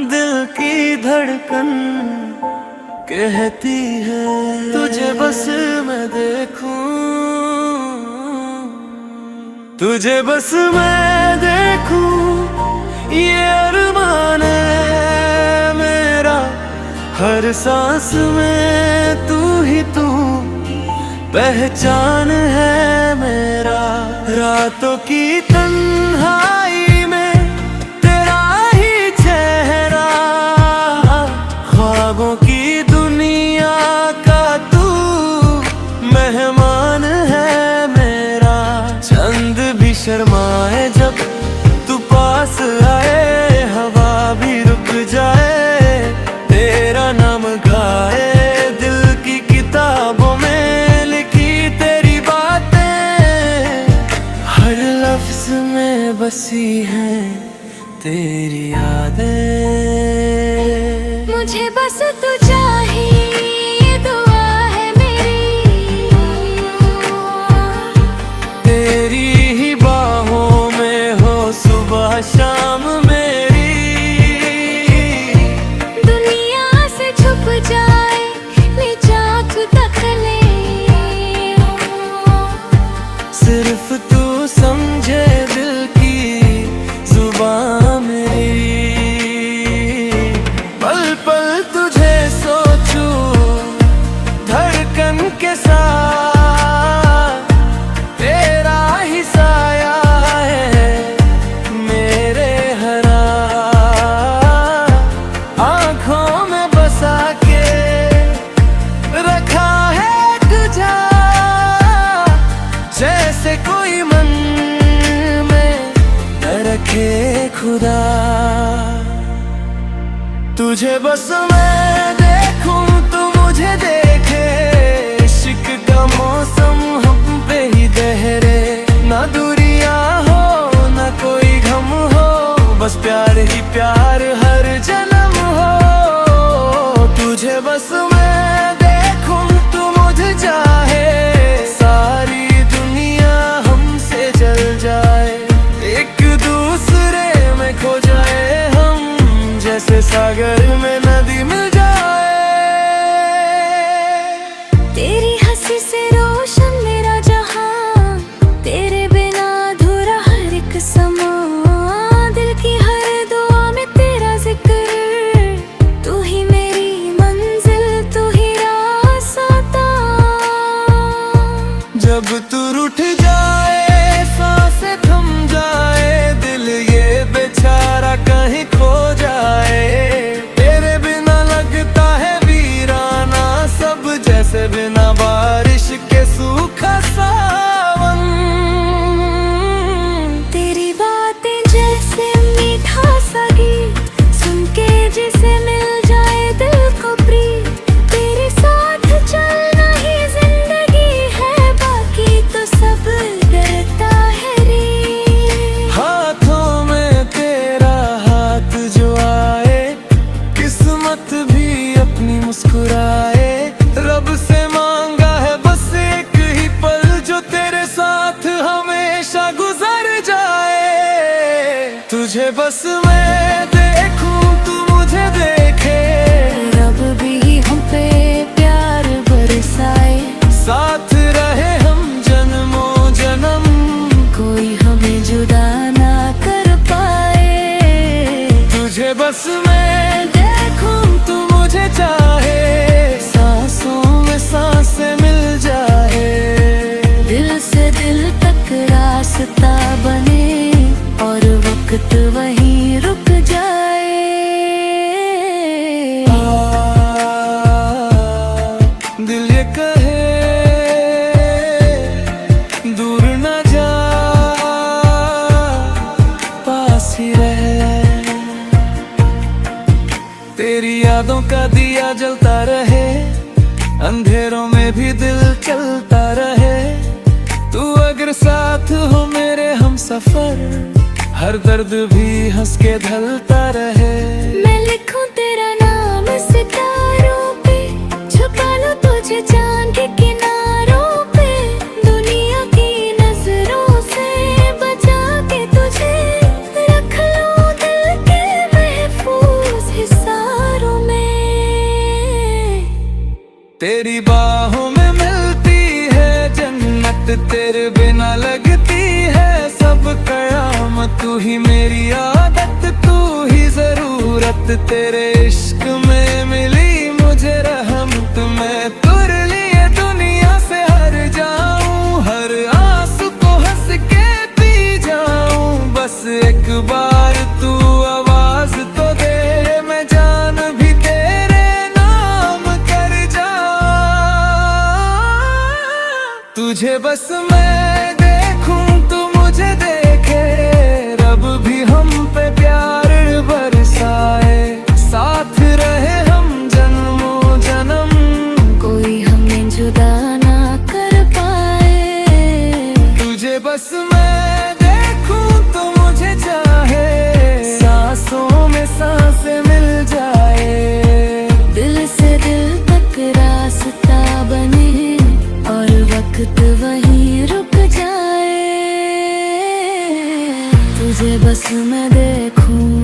दिल की धड़कन कहती है तुझे बस मैं देखूं, तुझे बस मैं देखूं, ये अरमान है मेरा। हर सांस में तू ही तू, पहचान है मेरा। रातों की तन्हाई में तेरा ही चेहरा, ख्वाबों की दुनिया का तू मेहमान है मेरा। चंद भी शर्माए जब तू पास आए, हवा भी रुक जाए, तेरा नाम गाए दिल की किताबों में लिखी तेरी बातें। हर लफ्ज में बसी हैं तेरी यादें। मुझे बस तू चाहिए, ये दुआ है मेरी। तेरी ही बाहों में हो सुबह शाम मेरी। दुनिया से छुप जाए, ले जा तू दखले। सिर्फ तू समझे दिल की जुबान मेरी। पल पल तुझे सोचूं धड़कन के साथ, तेरा ही साया है मेरे हर आँखों में बसा के रखा है तुझा, जैसे कोई मन में न रखे खुदा। तुझे बस मैं देखूं, तू मुझे देखे, इश्क का मौसम हम पे ही दहरे। ना दूरियां हो ना कोई गम हो, बस प्यार ही प्यार हर जन्म हो। तुझे बस मैं देखूं, तू मुझे चाहे, सारी दुनिया हमसे जल जाए, एक दूसरे में खो जाए हम, जैसे सागर में नदी मिल जाए। तेरी हंसी से रोशन मेरा जहां, तेरे बिना अधूरा हर एक समा। दिल की हर दुआ में तेरा जिक्र, तू ही मेरी मंजिल, तू ही रास्ता। जब तू रूठ जाए, सांसें थम जाए, दिल ये बेचारा कहीं खो जाए, तेरे बिना लगता है वीराना सब, जैसे बिना बारिश के सूखा सावन। तेरी बातें जैसे मीठा सा गीत, सुन के जिसे मिल जाए दिल को प्रीत। तेरे साथ चलना ही जिंदगी है, बाकी तो सब डरता है रे। हाथों में तेरा हाथ जो आए, किस्मत भी अपनी मुस्कुराए। रब से मांगा है बस एक ही पल, जो तेरे साथ हमेशा गुजर जाए। तुझे बस मैं देखूं, तू मुझे देखे, रब भी हम पे प्यार बरसाए। साथ रहे हम जन्मों जन्म, कोई हमें जुदा ना कर पाए। तुझे बस मैं देखूं, तू मुझे चाहे, सांसों में सांसें मिल जाए, दिल से दिल तक रास्ता बने, और वक्त वहीं रुक जाए। दिल ये कहे दूर न जा, पास ही रहे। तेरी यादों का दिया जलता रहे, अंधेरों में भी दिल चलता रहे। तू अगर साथ हो मेरे हम सफर, हर दर्द भी हंस के ढलता रहे। मैं लिखूं तेरा नाम सितारों पे, छुपा लूं तुझे चांद के किनारों पे। दुनिया की नजरों तेरे बिना लगती है सब कयामत। तू ही मेरी आदत, तू ही जरूरत, तेरे इश्क में मिली मुझे रहमत। मैं तुर लिए दुनिया से हर जाऊं, हर आंसू को हंस के पी जाऊं। बस एक बार तू आवाज तो दे, मैं जान भी तेरे नाम कर जाऊं। तुझे बस मैं देखूं, तू मुझे देखे, रब भी हम पे प्यार बरसाए। साथ रहे हम जन्मों जन्म, कोई हमें जुदा ना कर पाए। तुझे बस मैं देखूं तो मुझे चाहे, सांसों में सांसें मिल जाए। दिल से दिल तक रास्ता बने और वक्त वहीं रुक जाए। तुझे बस मैं देखूं